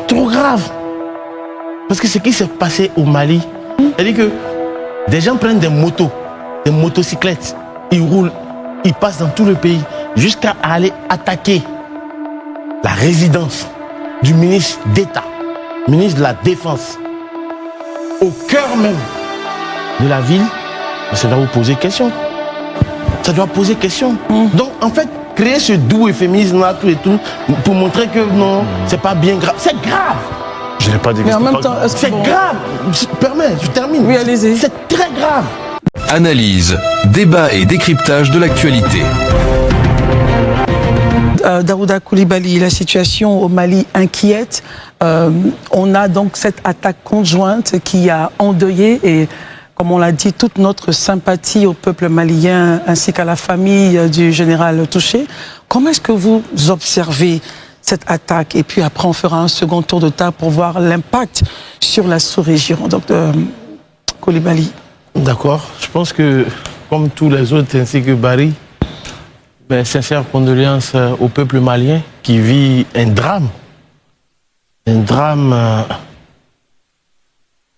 Trop grave. Parce que ce qui s'est passé au Mali, c'est-à-dire que des gens prennent des motos, des motocyclettes, ils roulent, ils passent dans tout le pays, jusqu'à aller attaquer la résidence du ministre d'État, ministre de la Défense, au cœur même de la ville. Ça doit vous poser question. Ça doit poser question. Donc, en fait, créer ce doux euphémisme-là, tout et tout, pour montrer que non, c'est pas bien grave. C'est grave. Je n'ai pas dit que Mais en même temps, c'est grave. Je termine. Oui, allez-y. C'est très grave. Analyse, débat et décryptage de l'actualité. Daouda Coulibaly, la situation au Mali inquiète. On a donc cette attaque conjointe qui a endeuillé et, comme on l'a dit, toute notre sympathie au peuple malien ainsi qu'à la famille du général touché. Comment est-ce que vous observez cette attaque? Et puis après, on fera un second tour de table pour voir l'impact sur la sous-région. Donc, Coulibaly. D'accord. Je pense que, comme tous les autres, ainsi que Barry, sincères condoléances au peuple malien qui vit un drame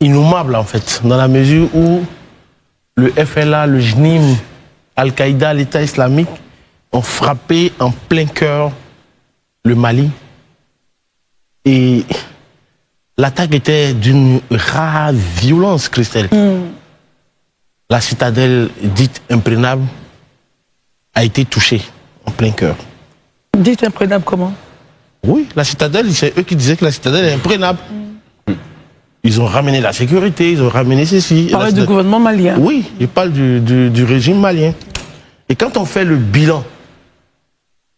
innommable en fait, dans la mesure où le FLA, le JNIM, Al-Qaïda, l'État islamique ont frappé en plein cœur le Mali. Et l'attaque était d'une rare violence, Christelle. La citadelle dite imprégnable a été touchée en plein cœur. Dites imprégnable comment? Oui, la citadelle, c'est eux qui disaient que la citadelle est imprégnable. Ils ont ramené la sécurité, ils ont ramené ceci. Vous parlez du gouvernement malien? Oui, je parle du régime malien. Et quand on fait le bilan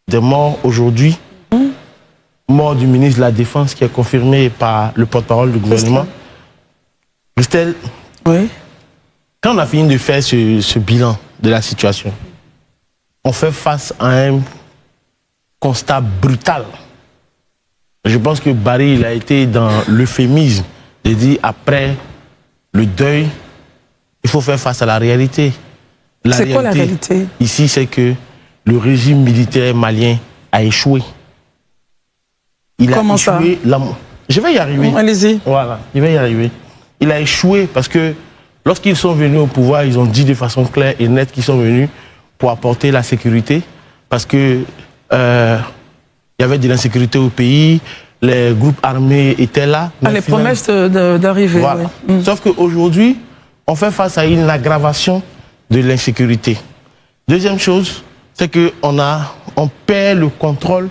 des morts aujourd'hui, mort du ministre de la Défense qui est confirmé par le porte-parole du gouvernement, Christelle, oui. Quand on a fini de faire ce bilan de la situation, on fait face à un constat brutal. Je pense que Barry, il a été dans l'euphémisme de dire après le deuil, il faut faire face à la réalité. C'est quoi la réalité? Ici, c'est que le régime militaire malien a échoué. Comment ça? Je vais y arriver. Allez-y. Voilà, je vais y arriver. Il a échoué parce que lorsqu'ils sont venus au pouvoir, ils ont dit de façon claire et nette qu'ils sont venus pour apporter la sécurité. Parce que il y avait de l'insécurité au pays, les groupes armés étaient là. Les promesses d'arriver. Voilà. Oui. Sauf qu'aujourd'hui, on fait face à une aggravation de l'insécurité. Deuxième chose, c'est qu'on perd le contrôle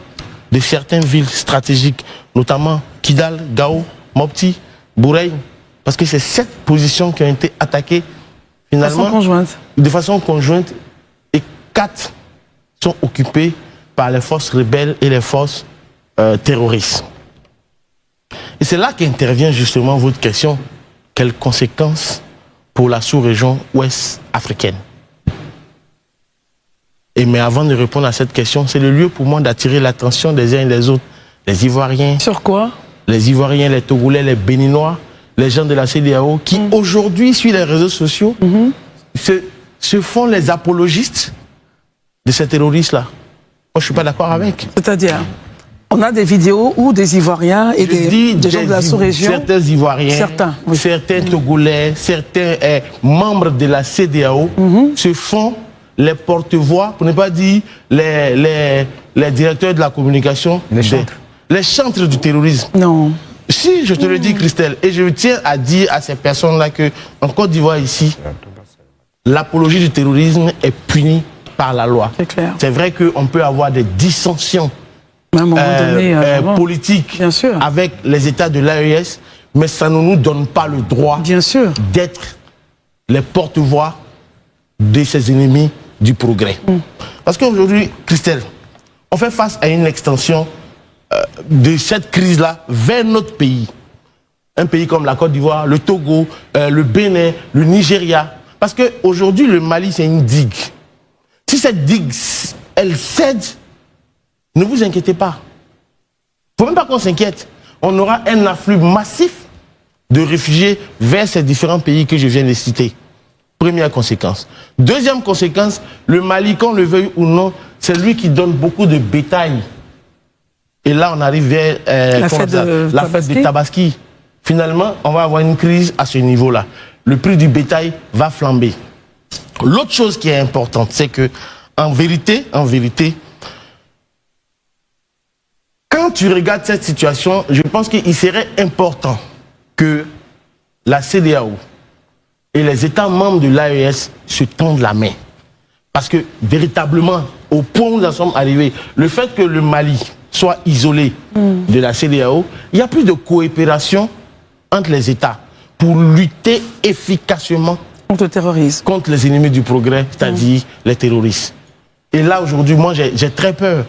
de certaines villes stratégiques, notamment Kidal, Gao, Mopti, Bourey, parce que c'est 7 positions qui ont été attaquées finalement de façon conjointe et 4 sont occupées par les forces rebelles et les forces terroristes. Et c'est là qu'intervient justement votre question. Quelles conséquences pour la sous-région ouest africaine? Mais avant de répondre à cette question, c'est le lieu pour moi d'attirer l'attention des uns et des autres. Les Ivoiriens. Sur quoi? Les Ivoiriens, les Togolais, les Béninois, les gens de la CEDEAO qui aujourd'hui, sur les réseaux sociaux, se font les apologistes de ces terroristes-là. Moi, je ne suis pas d'accord avec. C'est-à-dire, on a des vidéos où des Ivoiriens et des gens de la sous-région... Certains Ivoiriens, certains Togolais, certains membres de la CEDEAO se font les porte-voix, pour ne pas dire les directeurs de la communication, les chantres du terrorisme. Non. Si, je te le dis, Christelle, et je tiens à dire à ces personnes-là qu'en Côte d'Ivoire, ici, l'apologie du terrorisme est punie par la loi. C'est clair. C'est vrai qu'on peut avoir des dissensions politiques avec les États de l'AES, mais ça ne nous donne pas le droit d'être les porte-voix de ces ennemis du progrès. Parce qu'aujourd'hui, Christelle, on fait face à une extension de cette crise-là vers notre pays. Un pays comme la Côte d'Ivoire, le Togo, le Bénin, le Nigeria. Parce qu'aujourd'hui, le Mali, c'est une digue. Si cette digue, elle cède, ne vous inquiétez pas. Il ne faut même pas qu'on s'inquiète. On aura un afflux massif de réfugiés vers ces différents pays que je viens de citer. Première conséquence. Deuxième conséquence, le Mali, qu'on le veuille ou non, c'est lui qui donne beaucoup de bétail Et là, on arrive vers la fête de Tabaski. Finalement, on va avoir une crise à ce niveau-là. Le prix du bétail va flamber. L'autre chose qui est importante, c'est que, en vérité, quand tu regardes cette situation, je pense qu'il serait important que la CEDEAO et les États membres de l'AES se tendent la main. Parce que, véritablement, au point où nous sommes arrivés, le fait que le Mali soit isolé de la CEDEAO, il n'y a plus de coopération entre les États pour lutter efficacement contre le terrorisme, contre les ennemis du progrès, c'est-à-dire les terroristes. Et là, aujourd'hui, moi, j'ai très peur,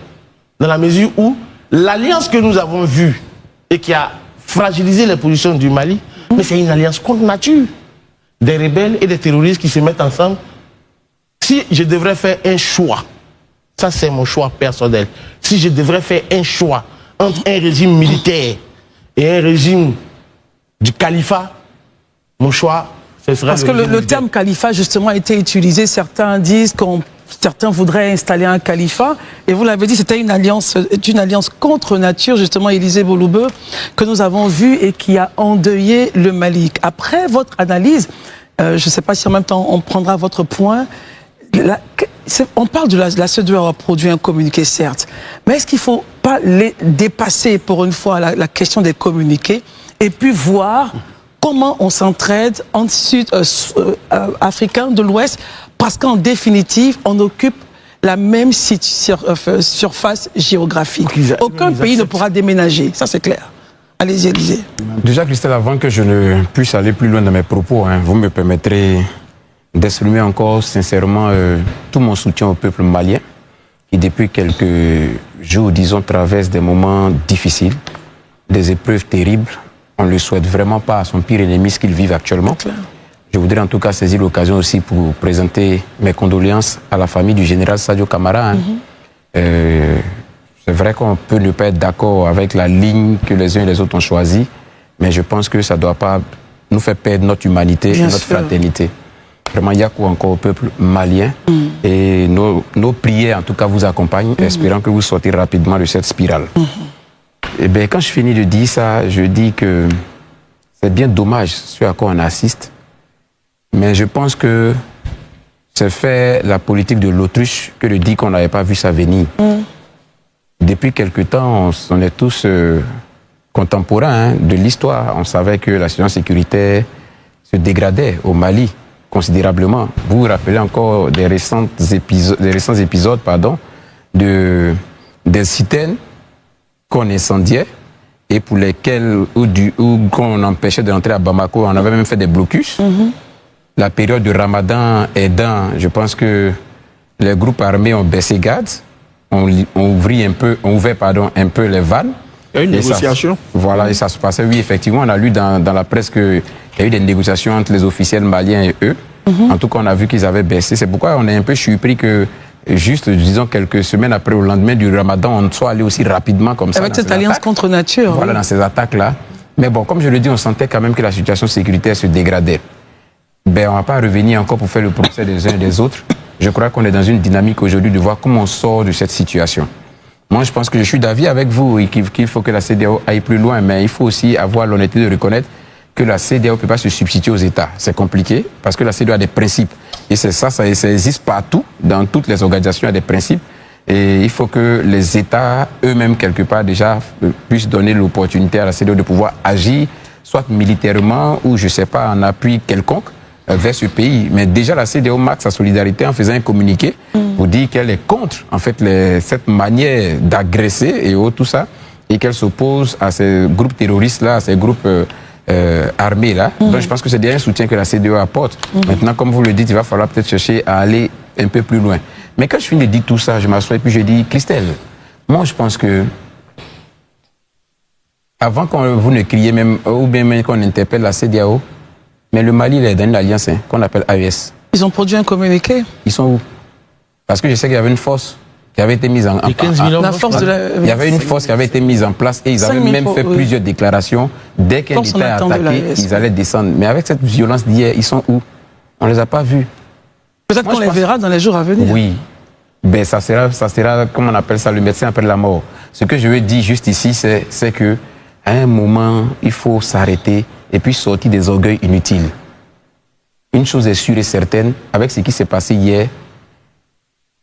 dans la mesure où l'alliance que nous avons vue et qui a fragilisé les positions du Mali, mais c'est une alliance contre nature. Des rebelles et des terroristes qui se mettent ensemble. Si je devrais faire un choix, ça c'est mon choix personnel, si je devrais faire un choix entre un régime militaire et un régime du califat, mon choix, ce serait... Parce que le terme califat, justement, a été utilisé. Certains disent certains voudraient installer un califat. Et vous l'avez dit, c'était une alliance contre nature, justement, Élisée Bouloubeu, que nous avons vue et qui a endeuillé le Mali. Après votre analyse, je ne sais pas si en même temps on prendra votre point... on parle de la CEDEAO avoir produit un communiqué, certes, mais est-ce qu'il ne faut pas les dépasser pour une fois la question des communiqués et puis voir comment on s'entraide entre Sud-Africains de l'Ouest, parce qu'en définitive, on occupe la même surface géographique. Aucun pays ne pourra déménager, ça c'est clair. Allez-y, Élisée. Déjà, Christelle, avant que je ne puisse aller plus loin dans mes propos, vous me permettrez d'exprimer encore sincèrement tout mon soutien au peuple malien qui depuis quelques jours, disons, traverse des moments difficiles, des épreuves terribles. On ne le souhaite vraiment pas à son pire ennemi ce qu'ils vivent actuellement. Je voudrais en tout cas saisir l'occasion aussi pour présenter mes condoléances à la famille du général Sadio Camara. C'est vrai qu'on peut ne pas être d'accord avec la ligne que les uns et les autres ont choisie, mais je pense que ça ne doit pas nous faire perdre notre humanité et notre fraternité. Vraiment, il y a quoi encore au peuple malien. Et nos prières, en tout cas, vous accompagnent, espérant que vous sortez rapidement de cette spirale. Et bien, quand je finis de dire ça, je dis que c'est bien dommage ce à quoi on assiste. Mais je pense que c'est fait la politique de l'autruche que de dire qu'on n'avait pas vu ça venir. Depuis quelque temps, on est tous contemporains de l'histoire. On savait que la situation sécuritaire se dégradait au Mali considérablement. Vous vous rappelez encore des récents épisodes des citernes qu'on incendiait et pour lesquels qu'on empêchait de rentrer à Bamako. On avait même fait des blocus. La période du Ramadan aidant, je pense que les groupes armés ont baissé garde, on ouvrait un peu les vannes. Il y a une négociation. Voilà, et ça se passait, oui, effectivement. On a lu dans la presse qu'il y a eu des négociations entre les officiels maliens et eux. En tout cas, on a vu qu'ils avaient baissé. C'est pourquoi on est un peu surpris que, juste, disons, quelques semaines après, au lendemain du Ramadan, on soit allé aussi rapidement comme ça. Avec cette alliance contre nature. Voilà, dans ces attaques-là. Mais bon, comme je le dis, on sentait quand même que la situation sécuritaire se dégradait. Ben, on ne va pas revenir encore pour faire le procès des uns et des autres. Je crois qu'on est dans une dynamique aujourd'hui de voir comment on sort de cette situation. Moi, je pense que je suis d'avis avec vous et qu'il faut que la CEDEAO aille plus loin, mais il faut aussi avoir l'honnêteté de reconnaître que la CEDEAO ne peut pas se substituer aux États. C'est compliqué parce que la CEDEAO a des principes. Et ça existe partout, dans toutes les organisations, il y a des principes. Et il faut que les États, eux-mêmes, quelque part, déjà, puissent donner l'opportunité à la CEDEAO de pouvoir agir, soit militairement ou, je ne sais pas, en appui quelconque vers ce pays. Mais déjà, la CEDEAO marque sa solidarité en faisant un communiqué pour dire qu'elle est contre, en fait, cette manière d'agresser et tout ça, et qu'elle s'oppose à ces groupes terroristes-là, à ces groupes armés-là. Donc, je pense que c'est déjà un soutien que la CEDEAO apporte. Maintenant, comme vous le dites, il va falloir peut-être chercher à aller un peu plus loin. Mais quand je finis de dire tout ça, je m'assois et puis je dis, Christelle, moi, je pense que avant que vous ne criez même, ou bien même qu'on interpelle la CEDEAO, mais le Mali, il est dans une alliance qu'on appelle AES. Ils ont produit un communiqué. Ils sont où? Parce que je sais qu'il y avait une force qui avait été mise en place. Il y avait une force qui avait été mise en place et ils avaient même fait plusieurs déclarations. Dès qu'un État est attaqué, ils allaient descendre. Mais avec cette violence d'hier, ils sont où? On ne les a pas vus. Peut-être qu'on les verra dans les jours à venir. Oui. Ben, ça sera, comme on appelle ça, le médecin appelle la mort. ce que je veux dire juste ici, c'est que à un moment, il faut s'arrêter et puis sortir des orgueils inutiles. Une chose est sûre et certaine, avec ce qui s'est passé hier,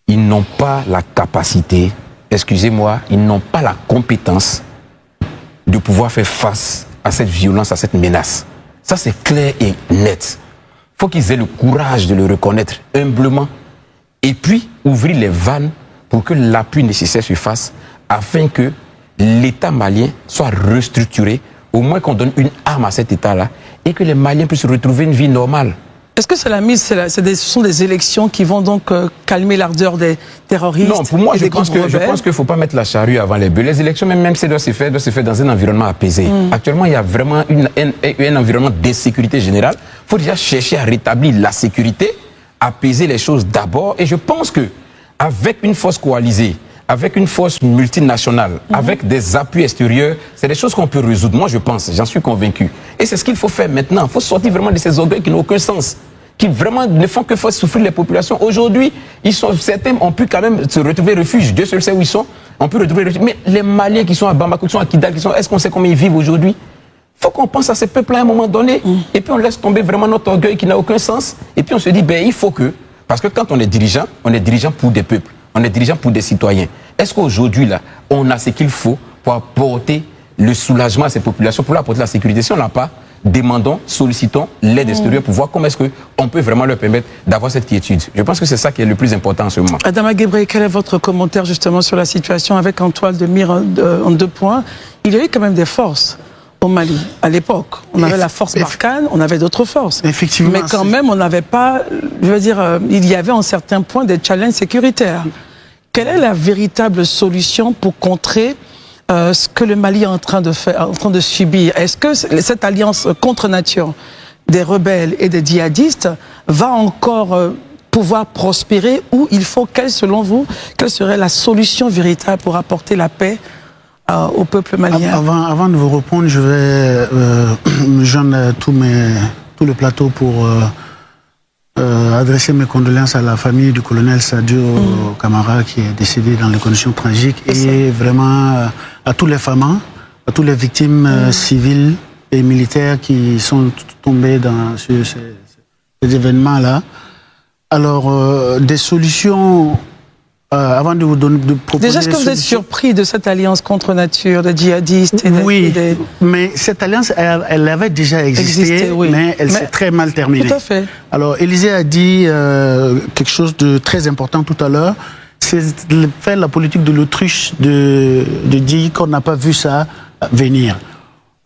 ils n'ont pas la capacité, excusez-moi, ils n'ont pas la compétence de pouvoir faire face à cette violence, à cette menace. Ça, c'est clair et net. Il faut qu'ils aient le courage de le reconnaître humblement et puis ouvrir les vannes pour que l'appui nécessaire se fasse afin que l'État malien soit restructuré, au moins qu'on donne une arme à cet État-là et que les Maliens puissent retrouver une vie normale. Est-ce que ce sont des élections qui vont donc calmer l'ardeur des terroristes? Non, pour moi, je pense qu'il ne faut pas mettre la charrue avant les bœufs. Les élections, même si elles doivent se faire dans un environnement apaisé. Actuellement, il y a vraiment un environnement d'insécurité générale. Il faut déjà chercher à rétablir la sécurité, apaiser les choses d'abord. Et je pense qu'avec une force coalisée, avec une force multinationale, avec des appuis extérieurs, c'est des choses qu'on peut résoudre. Moi, je pense, j'en suis convaincu. Et c'est ce qu'il faut faire maintenant. Il faut sortir vraiment de ces orgueils qui n'ont aucun sens, qui vraiment ne font que faire souffrir les populations. Aujourd'hui, certains ont pu quand même se retrouver refuge. Dieu seul sait où ils sont. On peut retrouver refuge. Mais les Maliens qui sont à Bamako, qui sont à Kidal, est-ce qu'on sait comment ils vivent aujourd'hui? Il faut qu'on pense à ces peuples à un moment donné. Et puis on laisse tomber vraiment notre orgueil qui n'a aucun sens. Et puis on se dit, il faut que... Parce que quand on est dirigeant pour des peuples. On est dirigeant pour des citoyens. Est-ce qu'aujourd'hui, là, on a ce qu'il faut pour apporter le soulagement à ces populations, pour leur apporter la sécurité? Si on n'a pas, demandons, sollicitons l'aide extérieure pour voir comment est-ce qu'on peut vraiment leur permettre d'avoir cette quiétude. Je pense que c'est ça qui est le plus important en ce moment. Adama Guébré, quel est votre commentaire justement sur la situation avec en toile de mire en 2 points? Il y a eu quand même des forces au Mali, à l'époque. On avait la force Barkhane, on avait d'autres forces. Effectivement. Mais quand même, on n'avait pas, je veux dire, il y avait en certains points des challenges sécuritaires. Quelle est la véritable solution pour contrer ce que le Mali est en train de faire, en train de subir? Est-ce que cette alliance contre nature des rebelles et des djihadistes va encore pouvoir prospérer, ou il faut, selon vous, quelle serait la solution véritable pour apporter la paix au peuple malien? Avant de vous répondre, je vais me joindre à tout le plateau pour adresser mes condoléances à la famille du colonel Sadio Camara qui est décédé dans des conditions tragiques, et vraiment à tous les femmes, à toutes les victimes civiles et militaires qui sont tombées sur ces événements-là. Alors, des solutions... avant de vous donner, de proposer... Déjà, est-ce que vous êtes surpris de cette alliance contre nature, des djihadistes Oui, mais cette alliance, elle avait déjà existé, oui. mais elle s'est très mal terminée. Tout à fait. Alors, Élisée a dit quelque chose de très important tout à l'heure, c'est de faire la politique de l'autruche, de dire qu'on n'a pas vu ça venir.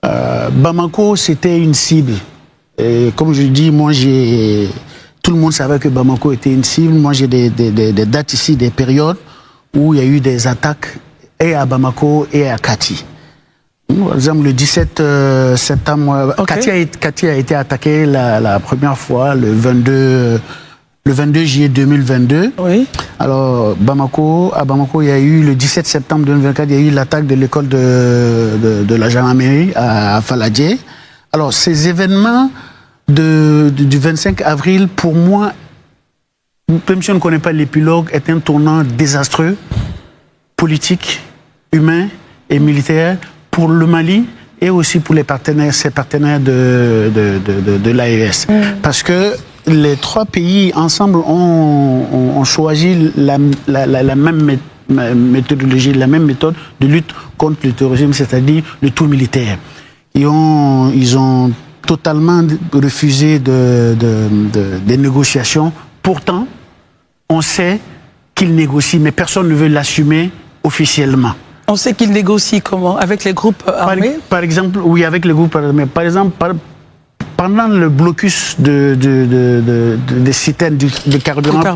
Bamako, c'était une cible. Et comme je dis, moi, tout le monde savait que Bamako était une cible. Moi, j'ai des dates ici, des périodes où il y a eu des attaques et à Bamako et à Kati. Par exemple, le 17 septembre, Kati a été attaqué la première fois le 22 juillet 2022. Oui. Alors, à Bamako, il y a eu le 17 septembre 2024, il y a eu l'attaque de l'école de la gendarmerie à Faladje. Alors, ces événements du 25 avril, pour moi, même si on ne connaît pas l'épilogue, est un tournant désastreux, politique, humain et militaire pour le Mali et aussi pour ses partenaires de l'AES. Parce que les 3 pays ensemble ont choisi la même méthodologie, la même méthode de lutte contre le terrorisme, c'est-à-dire le tout militaire. Ils ont totalement refusé des négociations. Pourtant, on sait qu'ils négocient, mais personne ne veut l'assumer officiellement. On sait qu'ils négocient comment? Avec les groupes armés? Par exemple, oui, avec les groupes armés. Par exemple, pendant le blocus des citernes, des carburants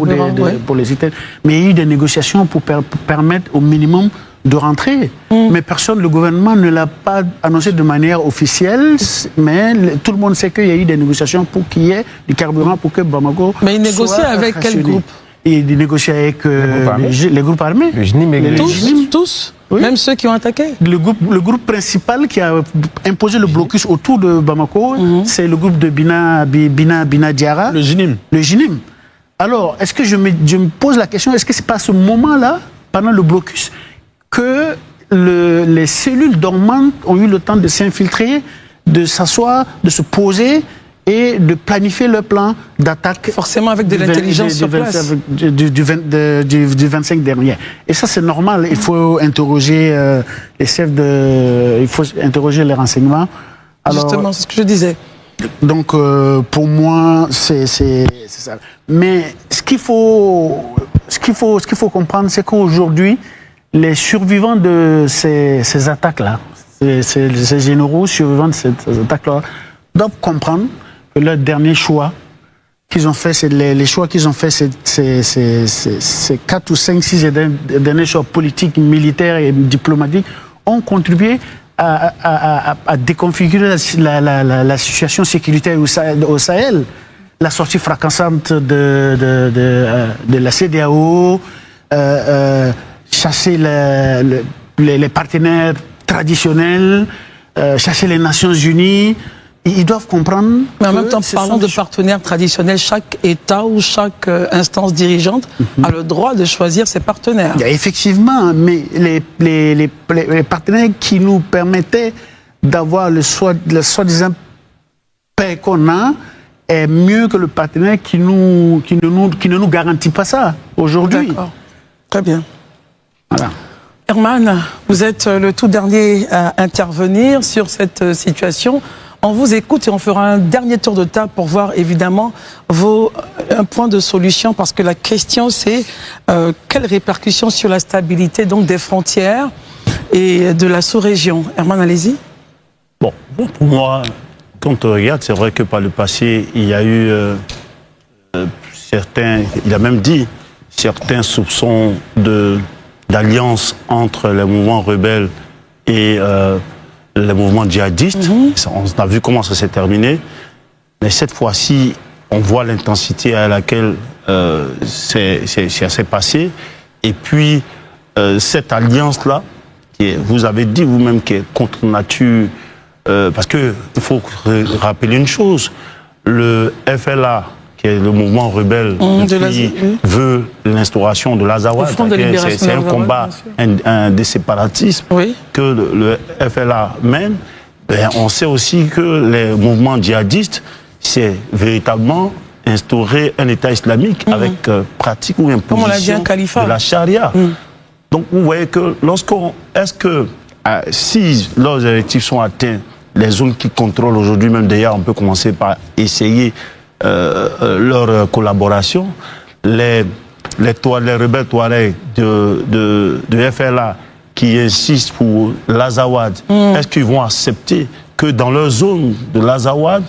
pour les citernes, mais il y a eu des négociations pour permettre au minimum de rentrer. Mais le gouvernement ne l'a pas annoncé de manière officielle, mais tout le monde sait qu'il y a eu des négociations pour qu'il y ait du carburant pour que Bamako... Mais il négocie avec quel groupe? Il négocie avec les groupes armés. Le JNIM. Tous oui. Même ceux qui ont attaqué? Le groupe principal qui a imposé le blocus autour de Bamako, c'est le groupe de Bina Diarra. Le JNIM. Le JNIM. Alors, est-ce que je me pose la question, est-ce que c'est pas à ce moment-là, pendant le blocus, que les cellules dormantes ont eu le temps de s'infiltrer, de s'asseoir, de se poser et de planifier leur plan d'attaque. Forcément avec de l'intelligence sur place. Du 25 dernier. Et ça, c'est normal. Il faut interroger les chefs il faut interroger les renseignements. Alors, justement, c'est ce que je disais. Donc, pour moi, c'est ça. Mais ce qu'il faut comprendre, c'est qu'aujourd'hui, les survivants de ces attaques-là, ces généraux survivants de ces attaques-là, doivent comprendre que leur dernier choix qu'ils ont fait, c'est les choix qu'ils ont fait, c'est 4 ou 5, 6 derniers choix politiques, militaires et diplomatiques ont contribué à déconfigurer la situation sécuritaire au Sahel. La sortie fracassante de la CEDEAO, chasser les partenaires traditionnels, chasser les Nations Unies. Ils doivent comprendre. Mais en même temps, parlons de partenaires traditionnels. Chaque État ou chaque instance dirigeante a le droit de choisir ses partenaires. Effectivement, mais les partenaires qui nous permettaient d'avoir le soi-disant paix qu'on a est mieux que le partenaire qui ne nous garantit pas ça aujourd'hui. D'accord. Très bien. Voilà. Herman, vous êtes le tout dernier à intervenir sur cette situation. On vous écoute et on fera un dernier tour de table pour voir évidemment un point de solution, parce que la question c'est quelles répercussions sur la stabilité donc des frontières et de la sous-région. Herman, allez-y. Bon, pour moi, quand on regarde, c'est vrai que par le passé, il y a eu certains, il a même dit, certains soupçons d'alliance entre les mouvements rebelles et les mouvements djihadistes. On a vu comment ça s'est terminé. Mais cette fois-ci, on voit l'intensité à laquelle ça s'est passé. Et puis, cette alliance-là, vous avez dit vous-même qu'elle est contre nature, parce qu'il faut rappeler une chose, le FLA, qui est le mouvement rebelle, qui veut l'instauration de l'Azawad, c'est un combat des séparatismes que le FLA mène. Ben, on sait aussi que les mouvements djihadistes, c'est véritablement instaurer un État islamique avec pratique ou imposition de la charia. Donc vous voyez que si leurs objectifs sont atteints, les zones qui contrôlent aujourd'hui, même d'ailleurs, on peut commencer par essayer leur collaboration. Les rebelles Touareg de FLA qui insistent pour l'Azawad, est-ce qu'ils vont accepter que dans leur zone de l'Azawad,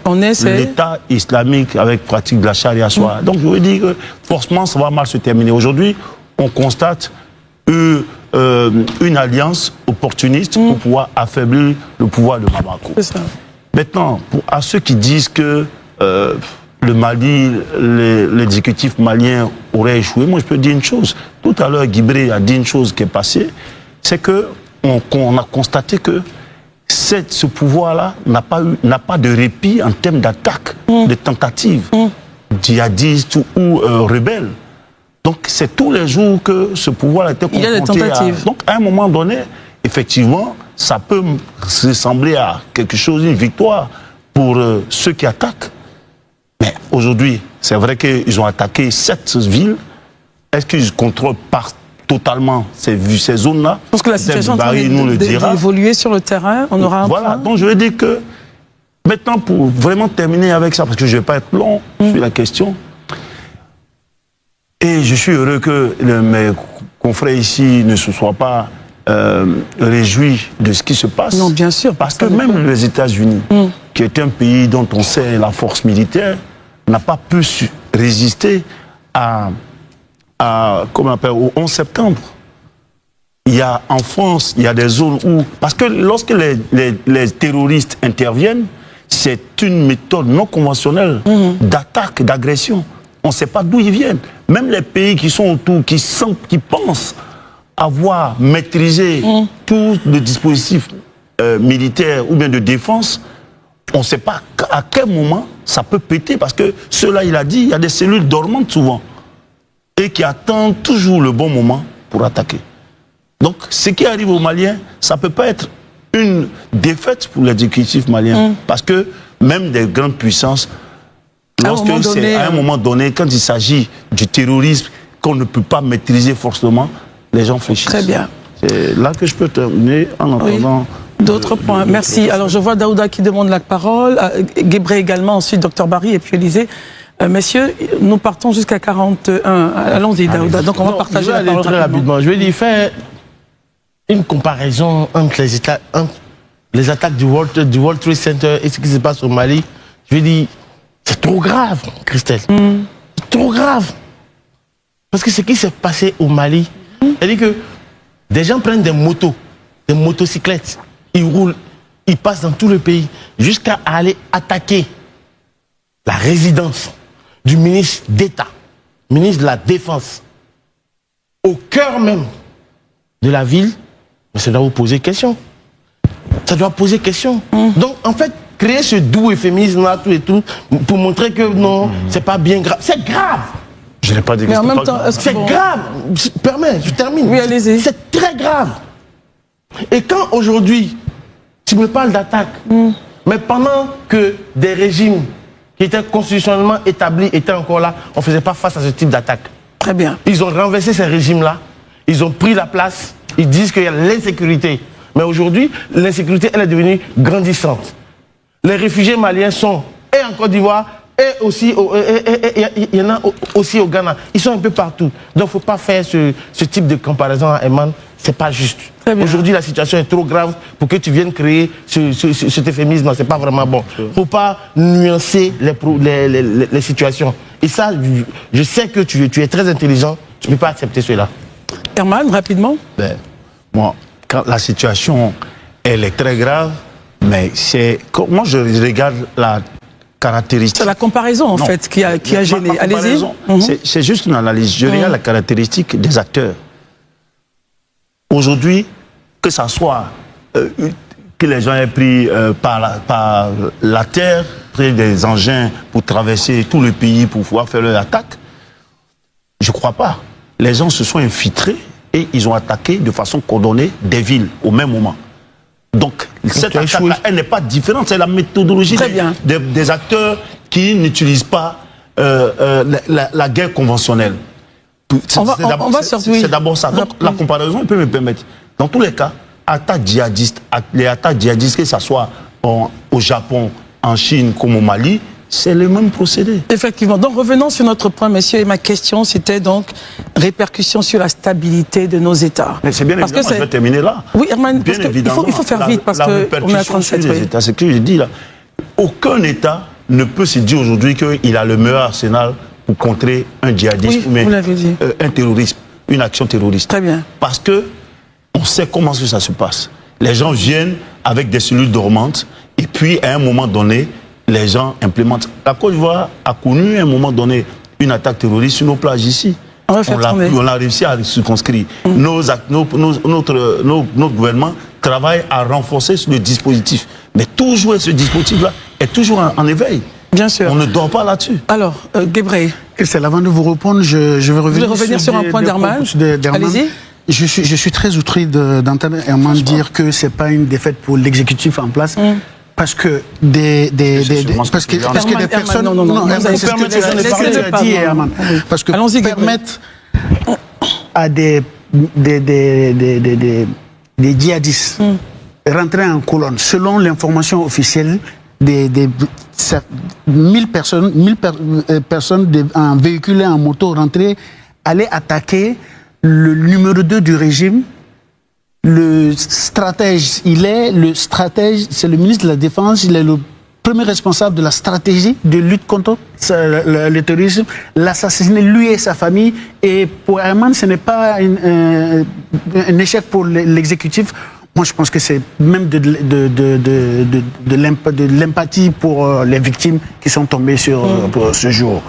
l'État islamique avec pratique de la charia soit? Donc je veux dire que forcément ça va mal se terminer. Aujourd'hui, on constate une alliance opportuniste pour pouvoir affaiblir le pouvoir de Bamako. Maintenant, à ceux qui disent que le Mali, l'exécutif malien aurait échoué, moi je peux dire une chose. Tout à l'heure, Guibré a dit une chose qui est passée, c'est qu'on a constaté que ce pouvoir-là n'a pas de répit en termes d'attaque, de tentatives djihadistes ou rebelles. Donc c'est tous les jours que ce pouvoir a été confronté. Il y a des tentatives. Donc à un moment donné, effectivement, ça peut ressembler à quelque chose, une victoire pour ceux qui attaquent. Mais aujourd'hui, c'est vrai qu'ils ont attaqué 7 villes. Est-ce qu'ils contrôlent totalement ces zones-là? Parce que la situation est en train d'évoluer sur le terrain. On aura un point. Donc je veux dire que maintenant, pour vraiment terminer avec ça, parce que je ne vais pas être long sur la question, et je suis heureux que mes confrères ici ne se soient pas réjouis de ce qui se passe. Non, bien sûr. Parce que même les États-Unis, qui est un pays dont on sait la force militaire, n'a pas pu résister au 11 septembre. Il y a en France, il y a des zones où... Parce que lorsque les terroristes interviennent, c'est une méthode non conventionnelle d'attaque, d'agression. On ne sait pas d'où ils viennent. Même les pays qui sont autour, qui pensent avoir maîtrisé tout le dispositif militaire ou bien de défense, on ne sait pas à quel moment ça peut péter. Parce que cela, il a dit, il y a des cellules dormantes souvent et qui attendent toujours le bon moment pour attaquer. Donc, ce qui arrive aux Maliens, ça ne peut pas être une défaite pour l'exécutif malien. Parce que même des grandes puissances, à un moment donné, quand il s'agit du terrorisme qu'on ne peut pas maîtriser forcément, les gens fléchissent. Très bien. C'est là que je peux terminer en entendant... D'autres points. Merci. Alors, je vois Daouda qui demande la parole, Guébré également, ensuite Dr Barry et puis Élysée. Messieurs, nous partons jusqu'à 41. Allons-y, Daouda. Donc, on va partager la parole très rapidement. Je vais dire, faire une comparaison entre les attaques du World Trade Center et ce qui se passe au Mali. Je vais dire, c'est trop grave, Christelle. C'est trop grave. Parce que ce qui s'est passé au Mali, c'est-à-dire que des gens prennent des motos, des motocyclettes, ils roulent, ils passent dans tout le pays, jusqu'à aller attaquer la résidence du ministre d'État, ministre de la Défense, au cœur même de la ville. Mais ça doit vous poser question. Ça doit poser question. Donc, en fait, créer ce doux euphémisme-là, tout et tout, pour montrer que non, c'est pas bien grave. C'est grave. Je n'ai pas dit que mais en même temps, c'est grave. Je termine. Oui, allez-y. C'est très grave. Et quand aujourd'hui, tu me parles d'attaque, mais pendant que des régimes qui étaient constitutionnellement établis étaient encore là, on ne faisait pas face à ce type d'attaque. Très bien. Ils ont renversé ces régimes-là, ils ont pris la place, ils disent qu'il y a l'insécurité. Mais aujourd'hui, l'insécurité, elle est devenue grandissante. Les réfugiés maliens sont, et en Côte d'Ivoire, et aussi, il y en a aussi au Ghana. Ils sont un peu partout. Donc, il ne faut pas faire ce type de comparaison à Eman. Ce n'est pas juste. Aujourd'hui, la situation est trop grave pour que tu viennes créer cet euphémisme. Ce n'est pas vraiment bon. Il ne faut pas nuancer les situations. Et ça, je sais que tu es très intelligent. Tu ne peux pas accepter cela. Herman, rapidement. Moi, quand la situation, elle est très grave, mais c'est... Moi, je regarde la caractéristique. C'est la comparaison, en fait, qui a gêné. Allez-y. C'est juste une analyse. Je regarde la caractéristique des acteurs. Aujourd'hui, que ça soit que les gens aient pris par la terre, pris des engins pour traverser tout le pays pour pouvoir faire leur attaque, je ne crois pas. Les gens se sont infiltrés et ils ont attaqué de façon coordonnée des villes au même moment. Donc, cette attaque-là, elle n'est pas différente. C'est la méthodologie des acteurs qui n'utilisent pas la guerre conventionnelle. C'est d'abord ça. Donc, la comparaison, elle peut me permettre. Dans tous les cas, les attaques djihadistes, que ce soit au Japon, en Chine comme au Mali, c'est le même procédé. Effectivement. Donc, revenons sur notre point, messieurs. Et ma question, c'était donc répercussions sur la stabilité de nos États. Mais c'est bien évidemment, je vais terminer là. Oui, Herman, bien évidemment, il faut faire vite parce qu'on est à 37. C'est ce que je dis là. Aucun État ne peut se dire aujourd'hui qu'il a le meilleur arsenal pour contrer un djihadisme, mais un terrorisme, une action terroriste. Très bien. Parce que on sait comment ça se passe. Les gens viennent avec des cellules dormantes et puis à un moment donné, les gens implémentent. La Côte d'Ivoire a connu à un moment donné une attaque terroriste sur nos plages ici. On a réussi à circonscrire. Notre gouvernement travaille à renforcer le dispositif. Mais toujours ce dispositif-là est toujours en éveil. Bien sûr. On ne dort pas là-dessus. Alors, Guébré. Avant de vous répondre, je vais revenir sur un point d'Herman. Allez-y. Je suis très outré d'entendre Herman dire que ce n'est pas une défaite pour l'exécutif en place. Parce que des personnes... Parce que permettre à des djihadistes rentrer en colonne, selon l'information officielle, 1000 personnes en véhicule et en moto rentrer, aller attaquer le numéro 2 du régime. Le stratège, c'est le ministre de la Défense, il est le premier responsable de la stratégie de lutte contre le terrorisme, l'assassiner lui et sa famille. Et pour Herman, ce n'est pas un échec pour l'exécutif. Moi, je pense que c'est même de l'empathie pour les victimes qui sont tombées pour ce jour.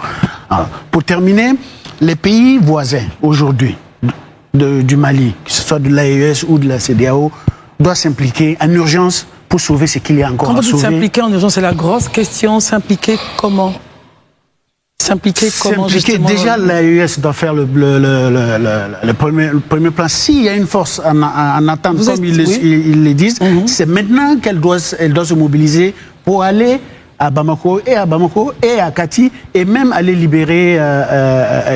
Pour terminer, les pays voisins aujourd'hui, du Mali, que ce soit de l'AES ou de la CEDEAO, doit s'impliquer en urgence pour sauver ce qu'il y a encore à sauver. Quand vous dites s'impliquer en urgence, c'est la grosse question. S'impliquer comment? s'impliquer comment justement? Déjà, l'AES doit faire le premier plan. S'il y a une force en attente, comme ils le disent, c'est maintenant qu'elle doit se mobiliser pour aller à Bamako et à Kati, et même aller libérer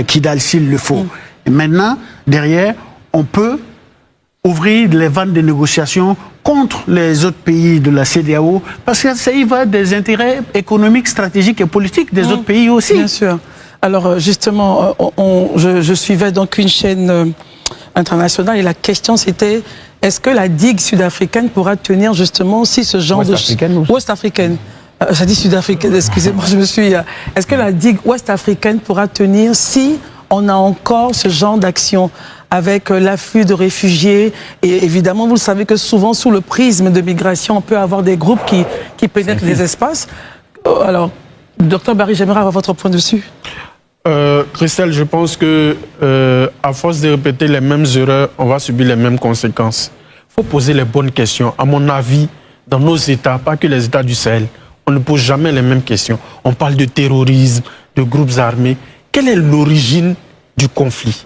Kidal s'il le faut. Et maintenant, derrière, on peut ouvrir les vannes de négociations contre les autres pays de la CEDEAO, parce que ça y va des intérêts économiques, stratégiques et politiques des autres pays aussi. Bien sûr. Alors justement, je suivais donc une chaîne internationale et la question c'était, est-ce que la digue sud-africaine pourra tenir justement si ce genre Ouest-africaine. J'ai dit sud-africaine, excusez-moi, je me suis... Est-ce que la digue ouest-africaine pourra tenir si on a encore ce genre d'action avec l'afflux de réfugiés? Et évidemment, vous le savez que souvent, sous le prisme de migration, on peut avoir des groupes qui pénètrent les espaces. Alors, Dr Barry, j'aimerais avoir votre point dessus. Christelle, je pense que à force de répéter les mêmes erreurs, on va subir les mêmes conséquences. Il faut poser les bonnes questions. À mon avis, dans nos États, pas que les États du Sahel, on ne pose jamais les mêmes questions. On parle de terrorisme, de groupes armés. Quelle est l'origine du conflit?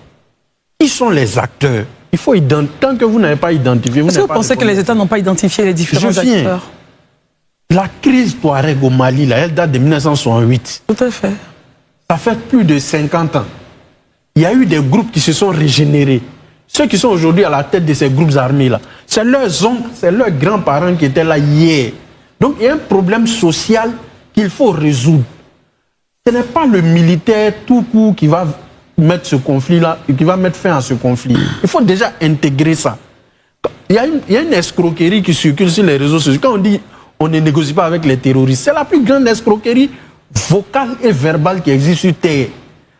Qui sont les acteurs? Il faut tant que vous n'avez pas identifié... Est-ce que vous pensez que les États n'ont pas identifié les différents acteurs? La crise Touareg au Mali, là, elle date de 1968. Tout à fait. Ça fait plus de 50 ans. Il y a eu des groupes qui se sont régénérés. Ceux qui sont aujourd'hui à la tête de ces groupes armés-là, c'est leurs oncles, c'est leurs grands-parents qui étaient là hier. Donc il y a un problème social qu'il faut résoudre. Ce n'est pas le militaire tout court qui va mettre ce conflit-là, qui va mettre fin à ce conflit. Il faut déjà intégrer ça. Il y a une escroquerie qui circule sur les réseaux sociaux. Quand on dit on ne négocie pas avec les terroristes, c'est la plus grande escroquerie vocale et verbale qui existe sur Terre.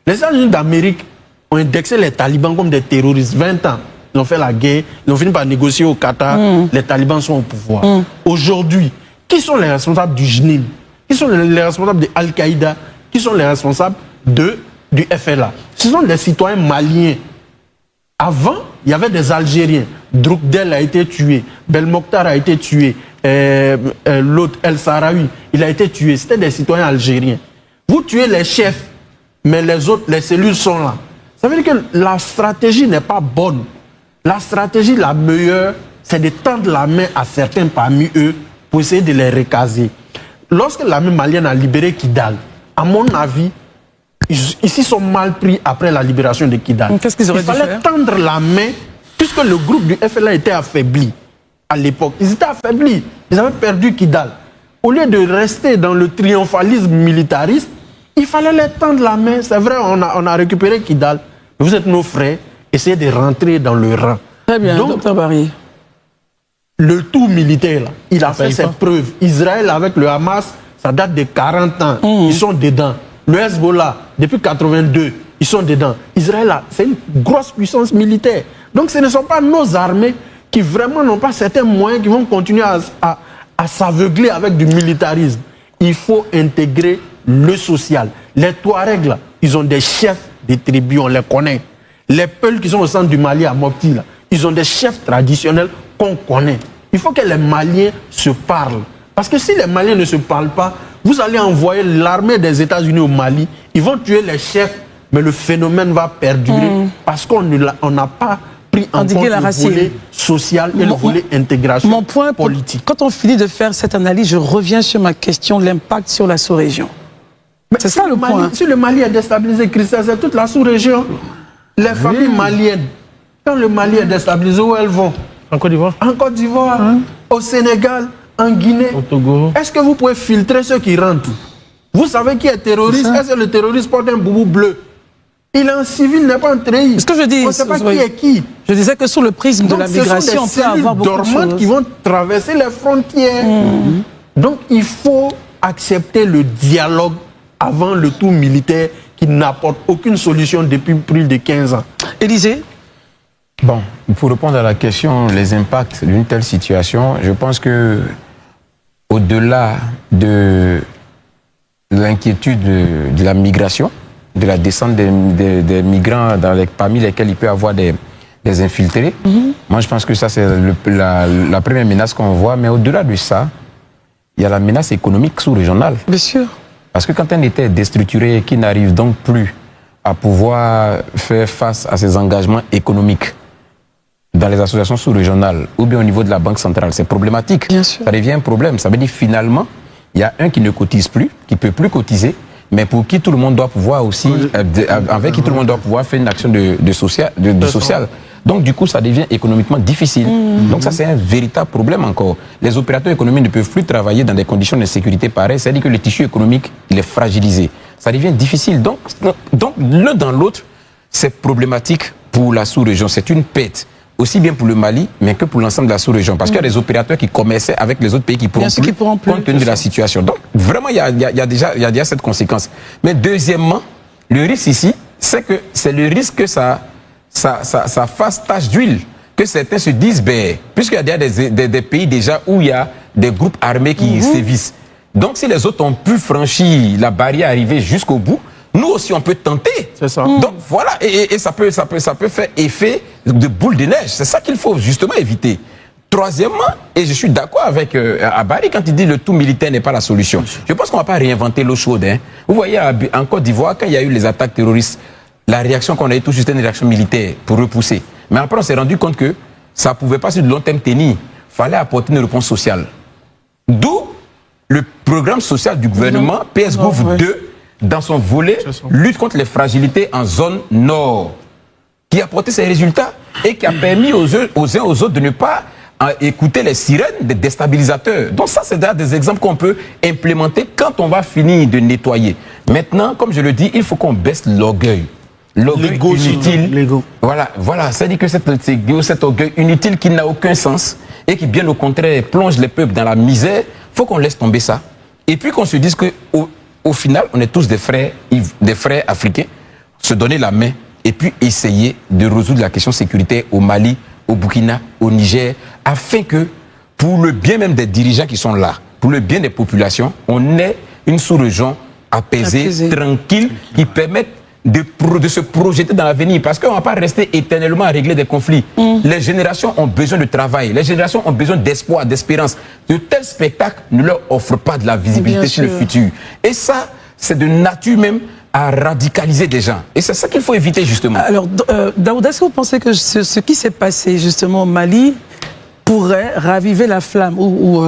Les États-Unis d'Amérique ont indexé les talibans comme des terroristes. 20 ans, ils ont fait la guerre, ils ont fini par négocier au Qatar, les talibans sont au pouvoir. Aujourd'hui, qui sont les responsables du JNIM? Qui sont les responsables de Al-Qaïda? Qui sont les responsables du FLA? Ce sont des citoyens maliens. Avant, il y avait des Algériens. Droukdel a été tué, Belmokhtar a été tué, l'autre, El Sarawi, il a été tué. C'était des citoyens algériens. Vous tuez les chefs, mais les autres, les cellules sont là. Ça veut dire que la stratégie n'est pas bonne. La stratégie la meilleure, c'est de tendre la main à certains parmi eux pour essayer de les recaser. Lorsque l'armée malienne a libéré Kidal, à mon avis, ils s'y sont mal pris après la libération de Kidal. Qu'est-ce qu'ils auraient dû faire? Il fallait tendre la main, puisque le groupe du FLA était affaibli à l'époque. Ils étaient affaiblis. Ils avaient perdu Kidal. Au lieu de rester dans le triomphalisme militariste, il fallait les tendre la main. C'est vrai, on a récupéré Kidal. Vous êtes nos frères. Essayez de rentrer dans le rang. Très bien, donc, Dr Barry. Le tout militaire, là, il a fait ses preuves. Israël avec le Hamas, ça date de 40 ans. Ils sont dedans. Le Hezbollah, depuis 82, ils sont dedans. Israël, c'est une grosse puissance militaire. Donc ce ne sont pas nos armées qui vraiment n'ont pas certains moyens qui vont continuer à s'aveugler avec du militarisme. Il faut intégrer le social. Les Touaregs, là, ils ont des chefs de tribus, on les connaît. Les Peuls qui sont au centre du Mali à Mopti, là, ils ont des chefs traditionnels qu'on connaît. Il faut que les Maliens se parlent. Parce que si les Maliens ne se parlent pas, vous allez envoyer l'armée des États-Unis au Mali, ils vont tuer les chefs, mais le phénomène va perdurer parce qu'on n'a pas pris en compte le volet social et le volet intégration mon point politique. Quand on finit de faire cette analyse, je reviens sur ma question, l'impact sur la sous-région. C'est ça le point. Si le Mali est déstabilisé, Christelle, c'est toute la sous-région. Les familles maliennes, quand le Mali est déstabilisé, où elles vont? En Côte d'Ivoire. En Côte d'Ivoire, au Sénégal, en Guinée. Au Togo. Est-ce que vous pouvez filtrer ceux qui rentrent? Vous savez qui est terroriste? Est-ce que le terroriste porte un boubou bleu? Il est en civil, il n'est pas en treillis. Ce que je dis, on ne sait pas qui est qui. Je disais que sous le prisme de la migration, on peut avoir beaucoup de choses qui vont traverser les frontières. Donc il faut accepter le dialogue avant le tout militaire qui n'apporte aucune solution depuis plus de 15 ans. Élysée? Bon, pour répondre à la question, les impacts d'une telle situation, je pense que au-delà de l'inquiétude de la migration, de la descente des migrants parmi lesquels il peut y avoir des infiltrés, moi je pense que ça c'est la première menace qu'on voit, mais au-delà de ça, il y a la menace économique sous-régionale. Bien sûr. Parce que quand un État est déstructuré et qui n'arrive donc plus à pouvoir faire face à ses engagements économiques dans les associations sous-régionales ou bien au niveau de la Banque centrale, c'est problématique. Bien sûr. Ça devient un problème. Ça veut dire finalement, il y a un qui ne cotise plus, qui ne peut plus cotiser, mais pour qui tout le monde doit pouvoir aussi, avec qui tout le monde doit pouvoir faire une action de social. Donc du coup, ça devient économiquement difficile. Donc ça, c'est un véritable problème encore. Les opérateurs économiques ne peuvent plus travailler dans des conditions de sécurité pareilles. C'est-à-dire que le tissu économique, il est fragilisé. Ça devient difficile. Donc l'un dans l'autre, c'est problématique pour la sous-région. C'est une perte, aussi bien pour le Mali, mais que pour l'ensemble de la sous-région. Parce qu'il y a des opérateurs qui commerçaient avec les autres pays qui pourront plus, compte tenu de la situation. Donc vraiment, il y a déjà cette conséquence. Mais deuxièmement, le risque ici, c'est que c'est le risque que ça fasse tache d'huile, que certains se disent, puisqu'il y a des pays déjà où il y a des groupes armés qui sévissent. Donc si les autres ont pu franchir la barrière, arriver jusqu'au bout, nous aussi on peut tenter. C'est ça. Donc voilà, et ça peut faire effet de boule de neige. C'est ça qu'il faut justement éviter. Troisièmement, et je suis d'accord avec Abari quand il dit le tout militaire n'est pas la solution. Je pense qu'on ne va pas réinventer l'eau chaude. Hein. Vous voyez en Côte d'Ivoire, quand il y a eu les attaques terroristes, la réaction qu'on a eue tout juste une réaction militaire pour repousser. Mais après, on s'est rendu compte que ça ne pouvait pas sur le long terme tenir. Il fallait apporter une réponse sociale. D'où le programme social du gouvernement, PSGouv 2, dans son volet lutte contre les fragilités en zone nord, qui a porté ses résultats et qui a permis aux uns aux autres de ne pas écouter les sirènes des déstabilisateurs. Donc ça, c'est des exemples qu'on peut implémenter quand on va finir de nettoyer. Maintenant, comme je le dis, il faut qu'on baisse l'orgueil. L'orgueil inutile. Voilà. C'est-à-dire que cet orgueil inutile qui n'a aucun sens et qui, bien au contraire, plonge les peuples dans la misère, il faut qu'on laisse tomber ça. Et puis qu'on se dise qu'au final, on est tous des frères africains, se donner la main et puis essayer de résoudre la question sécuritaire au Mali, au Burkina, au Niger, afin que, pour le bien même des dirigeants qui sont là, pour le bien des populations, on ait une sous-région apaisée, tranquille, qui permette de se projeter dans l'avenir, parce qu'on ne va pas rester éternellement à régler des conflits. Les générations ont besoin de travail, les générations ont besoin d'espoir, d'espérance. De tels spectacles ne leur offrent pas de la visibilité sur le futur. Et ça, c'est de nature même à radicaliser des gens. Et c'est ça qu'il faut éviter justement. Alors, Daouda, est-ce que vous pensez que ce qui s'est passé justement au Mali pourrait raviver la flamme ou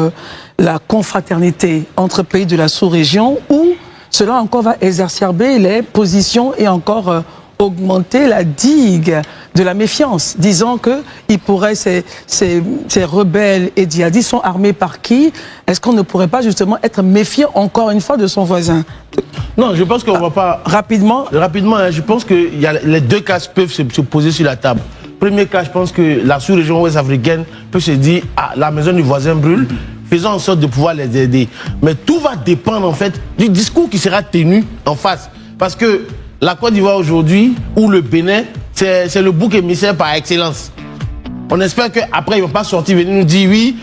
la confraternité entre pays de la sous-région, ou cela encore va exacerber les positions et encore augmenter la digue de la méfiance, disant que ces rebelles et djihadistes sont armés par qui? Est-ce qu'on ne pourrait pas justement être méfiant encore une fois de son voisin? Non, je pense qu'on ne va pas... Rapidement, je pense que les deux cas peuvent se poser sur la table. Premier cas, je pense que la sous-région ouest-africaine peut se dire « Ah, la maison du voisin brûle ». Faisons en sorte de pouvoir les aider. Mais tout va dépendre en fait du discours qui sera tenu en face. Parce que la Côte d'Ivoire aujourd'hui, ou le Bénin, c'est le bouc émissaire par excellence. On espère qu'après, ils ne vont pas sortir, venir nous dire oui,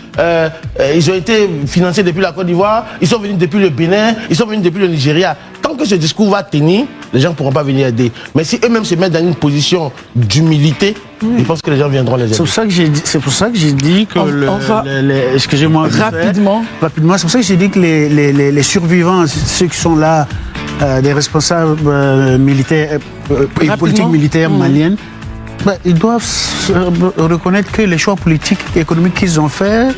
ils ont été financés depuis la Côte d'Ivoire, ils sont venus depuis le Bénin, ils sont venus depuis le Nigeria. Tant que ce discours va tenir, les gens ne pourront pas venir aider. Mais si eux-mêmes se mettent dans une position d'humilité, je pense que les gens viendront les aider. C'est pour ça que j'ai dit que excusez-moi. Rapidement, c'est pour ça que j'ai dit que les survivants, ceux qui sont là, des responsables militaires et politiques militaires maliennes, ils doivent reconnaître que les choix politiques et économiques qu'ils ont faits,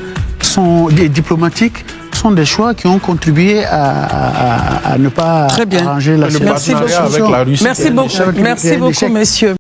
diplomatiques, sont des choix qui ont contribué à ne pas arranger la situation. Merci beaucoup, messieurs.